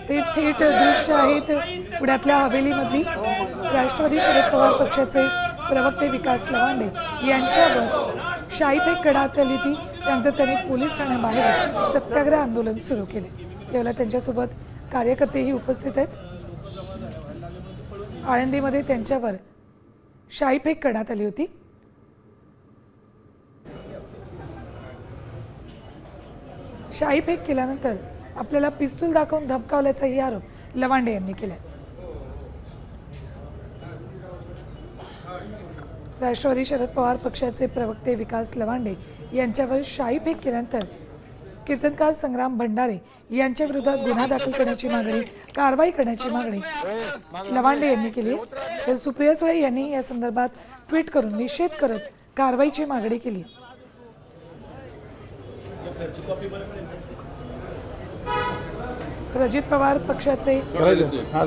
ते थेट दृश्य आहेत पुण्यातल्या हवेलीमधली। राष्ट्रवादी शरद पवार पक्षाचे प्रवक्ते विकास लवांडे यांच्यावर शाईफेक करण्यात आली होती। त्यानंतर त्यांनी पोलीस ठाण्याबाहेर सत्याग्रह आंदोलन सुरू केले। यावेळेला त्यांच्यासोबत कार्यकर्तेही उपस्थित आहेत। आळंदीमध्ये त्यांच्यावर शाईफेक करण्यात आली होती। शाईफेक केल्यानंतर आपल्याला पिस्तूल दाखवून धमकावल्याचाही आरोप लवांडे यांनी केला। राष्ट्रवादी शरद पवार पक्षाचे प्रवक्ते विकास लवांडे यांच्यावर शाईफेक केल्यानंतर कीर्तनकार संग्राम भंडारे यांच्या विरोधात गुन्हा दाखल करण्याची मागणी, कारवाई करण्याची मागणी लवांडे यांनी केली आहे। तर सुप्रिया सुळे यांनी या संदर्भात ट्विट करून निषेध करत कारवाईची मागणी केली। तर अजित पवार पक्षाचे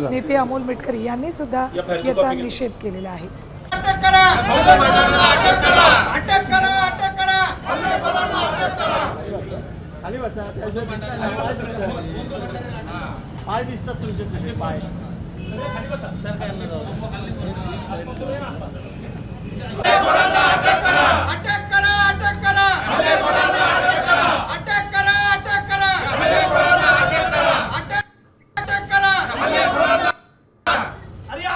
नेते अमोल मिटकरी यांनी सुद्धा याचा निषेध केलेला आहे। अटक करा, अटक करा, अटक करा, अटक करा, अटक करा। खाली बसा, पाय दिसतात तुमचे सगळे पाय खाली बसा। अटक करा,